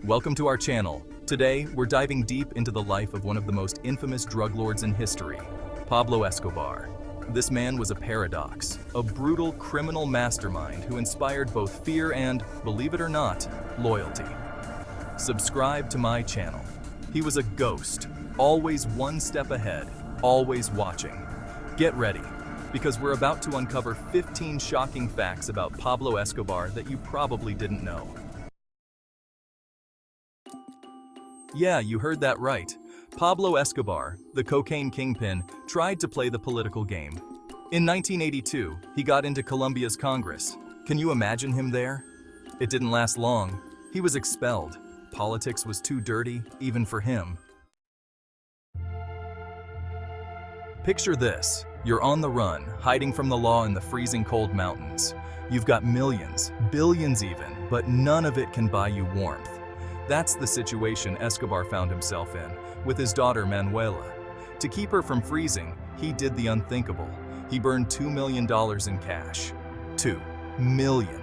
Welcome to our channel. Today, we're diving deep into the life of one of the most infamous drug lords in history, Pablo Escobar. This man was a paradox, a brutal criminal mastermind who inspired both fear and, believe it or not, loyalty. Subscribe to my channel. He was a ghost, always one step ahead, always watching. Get ready, because we're about to uncover 15 shocking facts about Pablo Escobar that you probably didn't know. Yeah, you heard that right. Pablo Escobar, the cocaine kingpin, tried to play the political game. In 1982, he got into Colombia's Congress. Can you imagine him there? It didn't last long. He was expelled. Politics was too dirty, even for him. Picture this. You're on the run, hiding from the law in the freezing cold mountains. You've got millions, billions even, but none of it can buy you warmth. That's the situation Escobar found himself in, with his daughter Manuela. To keep her from freezing, he did the unthinkable. He burned $2 million in cash. $2 million.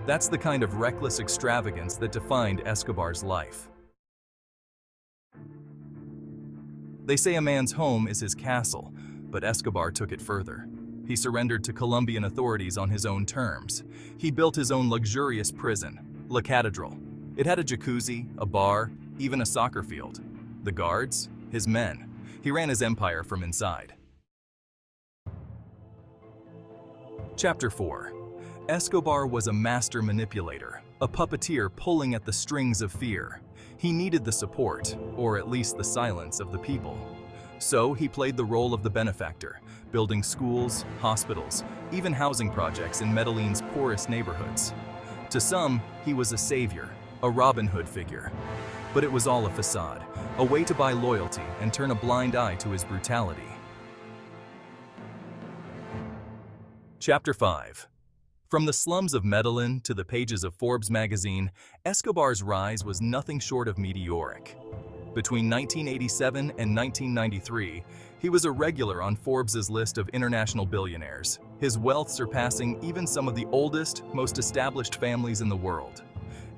That's the kind of reckless extravagance that defined Escobar's life. They say a man's home is his castle, but Escobar took it further. He surrendered to Colombian authorities on his own terms. He built his own luxurious prison, La Catedral. It had a jacuzzi, a bar, even a soccer field. The guards? His men. He ran his empire from inside. Chapter 4. Escobar was a master manipulator, a puppeteer pulling at the strings of fear. He needed the support, or at least the silence of the people. So he played the role of the benefactor, building schools, hospitals, even housing projects in Medellin's poorest neighborhoods. To some, he was a savior, a Robin Hood figure. But it was all a facade, a way to buy loyalty and turn a blind eye to his brutality. Chapter 5. From the slums of Medellin to the pages of Forbes magazine, Escobar's rise was nothing short of meteoric. Between 1987 and 1993, he was a regular on Forbes's list of international billionaires, his wealth surpassing even some of the oldest, most established families in the world.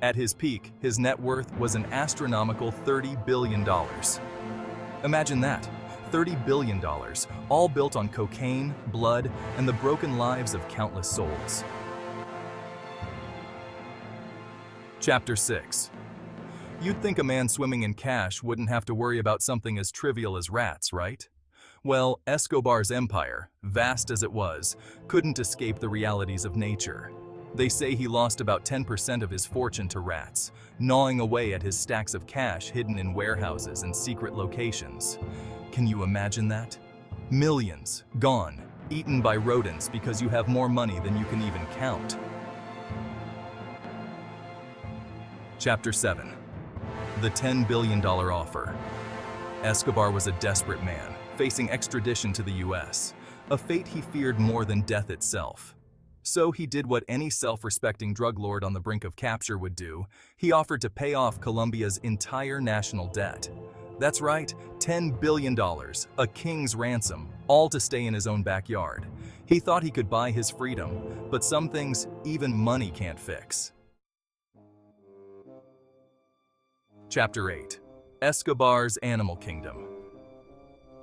At his peak, his net worth was an astronomical $30 billion. Imagine that, $30 billion, all built on cocaine, blood, and the broken lives of countless souls. Chapter 6. You'd think a man swimming in cash wouldn't have to worry about something as trivial as rats, right? Well, Escobar's empire, vast as it was, couldn't escape the realities of nature. They say he lost about 10% of his fortune to rats, gnawing away at his stacks of cash hidden in warehouses and secret locations. Can you imagine that? Millions, gone, eaten by rodents because you have more money than you can even count. Chapter 7. The $10 billion offer. Escobar was a desperate man, facing extradition to the US, a fate he feared more than death itself. So he did what any self-respecting drug lord on the brink of capture would do. He offered to pay off Colombia's entire national debt. That's right, $10 billion, a king's ransom, all to stay in his own backyard. He thought he could buy his freedom, but some things even money can't fix. Chapter 8. Escobar's Animal Kingdom.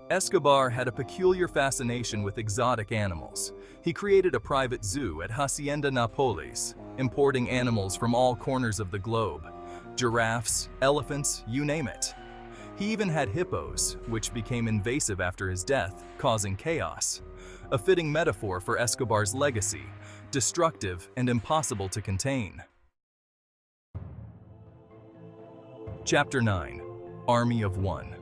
Escobar had a peculiar fascination with exotic animals. He created a private zoo at Hacienda Nápoles, importing animals from all corners of the globe. Giraffes, elephants, you name it. He even had hippos, which became invasive after his death, causing chaos. A fitting metaphor for Escobar's legacy, destructive and impossible to contain. Chapter 9. Army of One.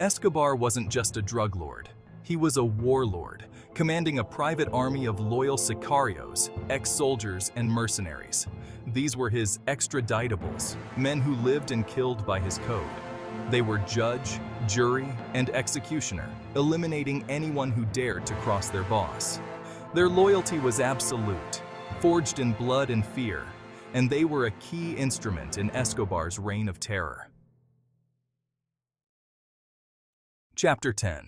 Escobar wasn't just a drug lord. He was a warlord, commanding a private army of loyal sicarios, ex-soldiers, and mercenaries. These were his extraditables, men who lived and killed by his code. They were judge, jury, and executioner, eliminating anyone who dared to cross their boss. Their loyalty was absolute, forged in blood and fear, and they were a key instrument in Escobar's reign of terror. Chapter 10.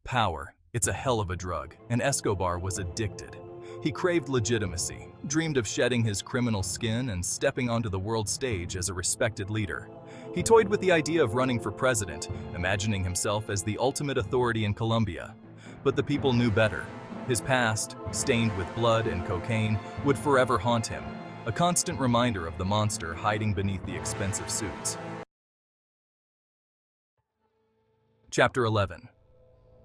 Power. It's a hell of a drug, and Escobar was addicted. He craved legitimacy, dreamed of shedding his criminal skin and stepping onto the world stage as a respected leader. He toyed with the idea of running for president, imagining himself as the ultimate authority in Colombia. But the people knew better. His past, stained with blood and cocaine, would forever haunt him, a constant reminder of the monster hiding beneath the expensive suits. Chapter 11.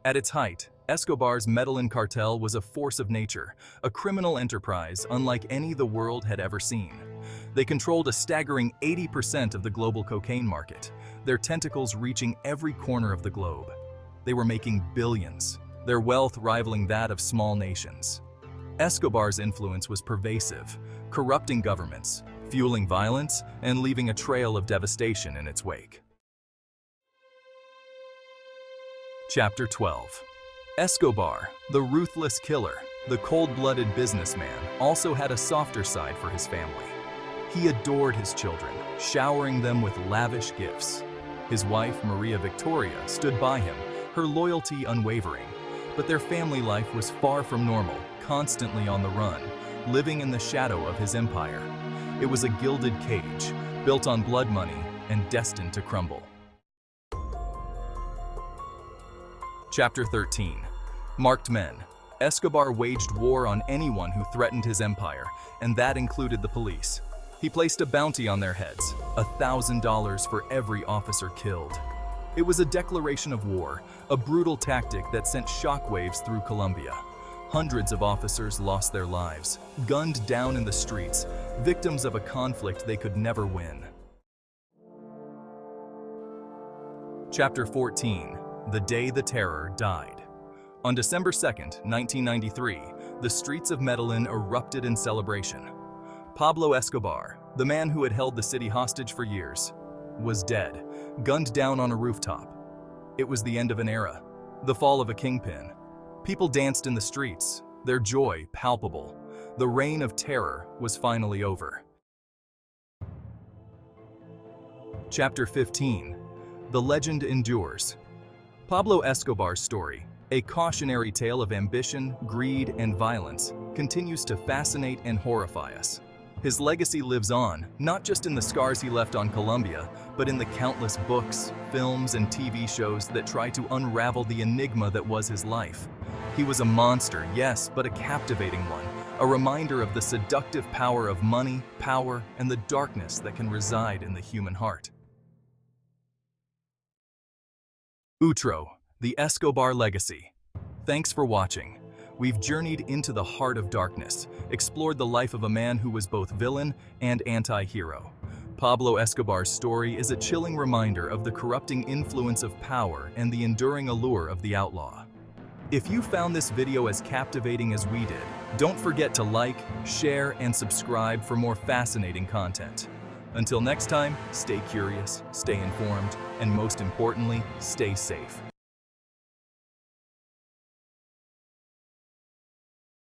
At its height, Escobar's Medellin cartel was a force of nature, a criminal enterprise unlike any the world had ever seen. They controlled a staggering 80% of the global cocaine market, their tentacles reaching every corner of the globe. They were making billions, their wealth rivaling that of small nations. Escobar's influence was pervasive, corrupting governments, fueling violence, and leaving a trail of devastation in its wake. Chapter 12. Escobar, the ruthless killer, the cold-blooded businessman, also had a softer side for his family. He adored his children, showering them with lavish gifts. His wife, Maria Victoria, stood by him, her loyalty unwavering. But their family life was far from normal, constantly on the run, living in the shadow of his empire. It was a gilded cage, built on blood money and destined to crumble. Chapter 13. Marked men. Escobar waged war on anyone who threatened his empire, and that included the police. He placed a bounty on their heads, $1,000 for every officer killed. It was a declaration of war, a brutal tactic that sent shockwaves through Colombia. Hundreds of officers lost their lives, gunned down in the streets, victims of a conflict they could never win. Chapter 14. The Day the Terror Died. On December 2, 1993, the streets of Medellin erupted in celebration. Pablo Escobar, the man who had held the city hostage for years, was dead, gunned down on a rooftop. It was the end of an era, the fall of a kingpin. People danced in the streets, their joy palpable. The reign of terror was finally over. Chapter 15. The Legend Endures. Pablo Escobar's story, a cautionary tale of ambition, greed, and violence, continues to fascinate and horrify us. His legacy lives on, not just in the scars he left on Colombia, but in the countless books, films, and TV shows that try to unravel the enigma that was his life. He was a monster, yes, but a captivating one, a reminder of the seductive power of money, power, and the darkness that can reside in the human heart. Outro, the Escobar legacy. Thanks for watching. We've journeyed into the heart of darkness, explored the life of a man who was both villain and anti-hero. Pablo Escobar's story is a chilling reminder of the corrupting influence of power and the enduring allure of the outlaw. If you found this video as captivating as we did, don't forget to like, share, and subscribe for more fascinating content. Until next time, stay curious, stay informed, and most importantly, stay safe.